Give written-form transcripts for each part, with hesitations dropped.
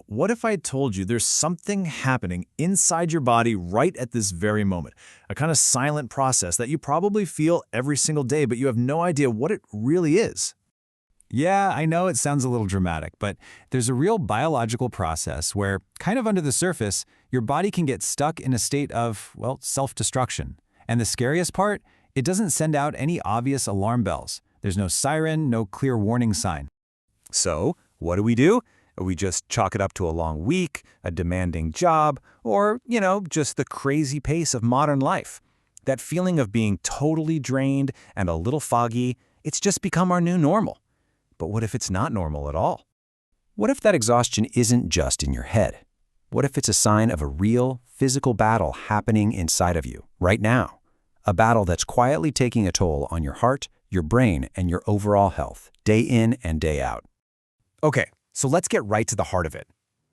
What if I told you there's something happening inside your body right at this very moment? A kind of silent process that you probably feel every single day, but you have no idea what it really is. Yeah, I know it sounds a little dramatic, but there's a real biological process where, kind of under the surface, your body can get stuck in a state of, well, self-destruction. And the scariest part, it doesn't send out any obvious alarm bells. There's no siren, no clear warning sign. So, what do? We just chalk it up to a long week, a demanding job, or, just the crazy pace of modern life. That feeling of being totally drained and a little foggy, it's just become our new normal. But what if it's not normal at all? What if that exhaustion isn't just in your head? What if it's a sign of a real, physical battle happening inside of you, right now? A battle that's quietly taking a toll on your heart, your brain, and your overall health, day in and day out. Okay, so let's get right to the heart of it.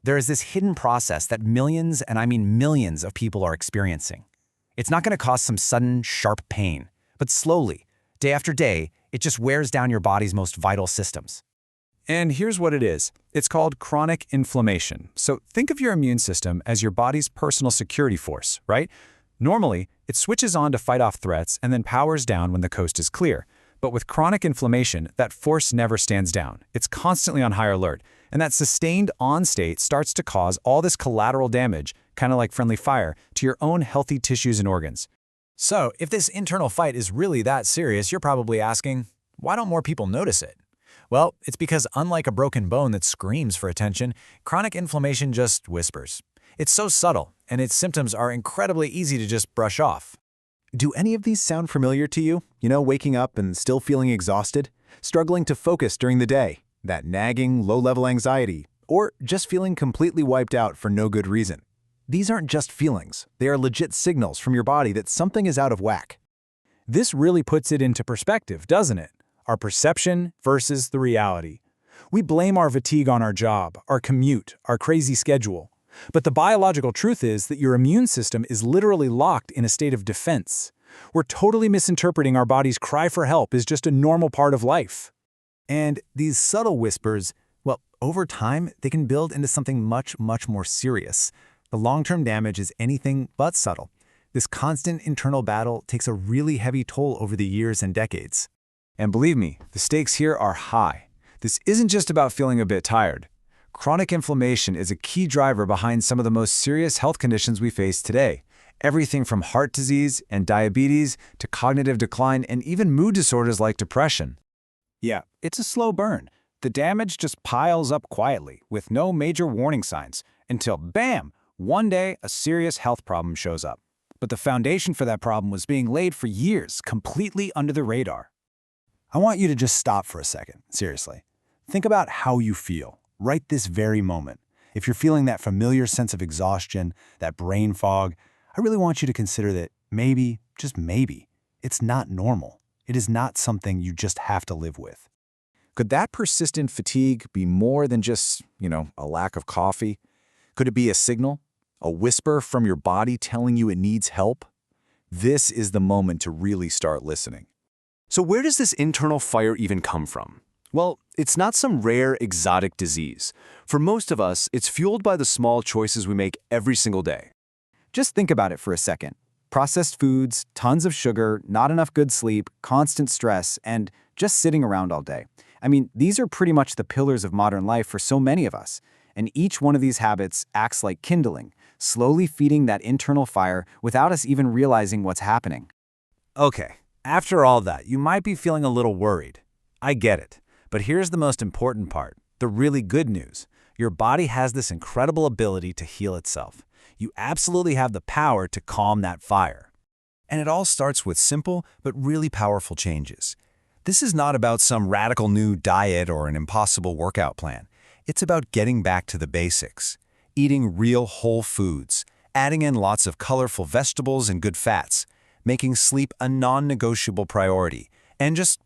There is this hidden process that millions, and I mean millions, of people are experiencing. It's not going to cause some sudden, sharp pain, but slowly, day after day, it just wears down your body's most vital systems. And here's what it is. It's called chronic inflammation. So think of your immune system as your body's personal security force, right? Normally, it switches on to fight off threats and then powers down when the coast is clear. But with chronic inflammation, that force never stands down. It's constantly on high alert. And that sustained on state starts to cause all this collateral damage, kind of like friendly fire, to your own healthy tissues and organs. So, if this internal fight is really that serious, you're probably asking, why don't more people notice it? Well, it's because unlike a broken bone that screams for attention, chronic inflammation just whispers. It's so subtle, and its symptoms are incredibly easy to just brush off. Do any of these sound familiar to you? Waking up and still feeling exhausted? Struggling to focus during the day? That nagging, low-level anxiety? Or just feeling completely wiped out for no good reason? These aren't just feelings. They are legit signals from your body that something is out of whack. This really puts it into perspective, doesn't it? Our perception versus the reality. We blame our fatigue on our job, our commute, our crazy schedule. But the biological truth is that your immune system is literally locked in a state of defense. We're totally misinterpreting our body's cry for help as just a normal part of life. And these subtle whispers, well, over time, they can build into something much, much more serious. The long-term damage is anything but subtle. This constant internal battle takes a really heavy toll over the years and decades. And believe me, the stakes here are high. This isn't just about feeling a bit tired. Chronic inflammation is a key driver behind some of the most serious health conditions we face today. Everything from heart disease and diabetes to cognitive decline and even mood disorders like depression. Yeah, it's a slow burn. The damage just piles up quietly with no major warning signs until, bam, one day a serious health problem shows up. But the foundation for that problem was being laid for years, completely under the radar. I want you to just stop for a second, seriously. Think about how you feel right this very moment. If you're feeling that familiar sense of exhaustion, that brain fog, I really want you to consider that maybe, just maybe, it's not normal. It is not something you just have to live with. Could that persistent fatigue be more than just, a lack of coffee? Could it be a signal? A whisper from your body telling you it needs help? This is the moment to really start listening. So where does this internal fire even come from? Well, it's not some rare, exotic disease. For most of us, it's fueled by the small choices we make every single day. Just think about it for a second. Processed foods, tons of sugar, not enough good sleep, constant stress, and just sitting around all day. These are pretty much the pillars of modern life for so many of us. And each one of these habits acts like kindling, slowly feeding that internal fire without us even realizing what's happening. Okay, after all that, you might be feeling a little worried. I get it. But here's the most important part, the really good news. Your body has this incredible ability to heal itself. You absolutely have the power to calm that fire. And it all starts with simple but really powerful changes. This is not about some radical new diet or an impossible workout plan. It's about getting back to the basics. Eating real whole foods, adding in lots of colorful vegetables and good fats, making sleep a non-negotiable priority, and just,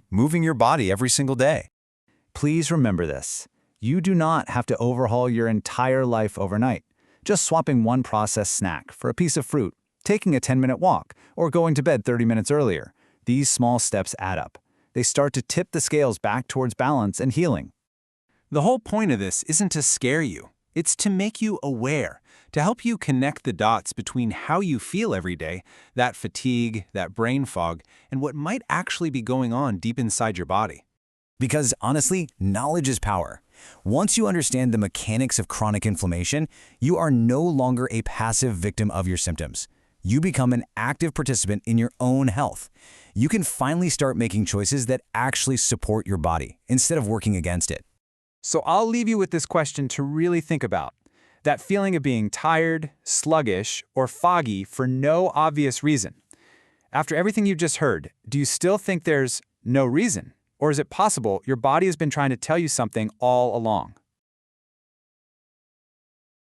moving your body every single day. Please remember this. You do not have to overhaul your entire life overnight. Just swapping one processed snack for a piece of fruit, taking a 10-minute walk, or going to bed 30 minutes earlier. These small steps add up. They start to tip the scales back towards balance and healing. The whole point of this isn't to scare you. It's to make you aware, to help you connect the dots between how you feel every day, that fatigue, that brain fog, and what might actually be going on deep inside your body. Because honestly, knowledge is power. Once you understand the mechanics of chronic inflammation, you are no longer a passive victim of your symptoms. You become an active participant in your own health. You can finally start making choices that actually support your body instead of working against it. So I'll leave you with this question to really think about. That feeling of being tired, sluggish, or foggy for no obvious reason. After everything you've just heard, do you still think there's no reason? Or is it possible your body has been trying to tell you something all along?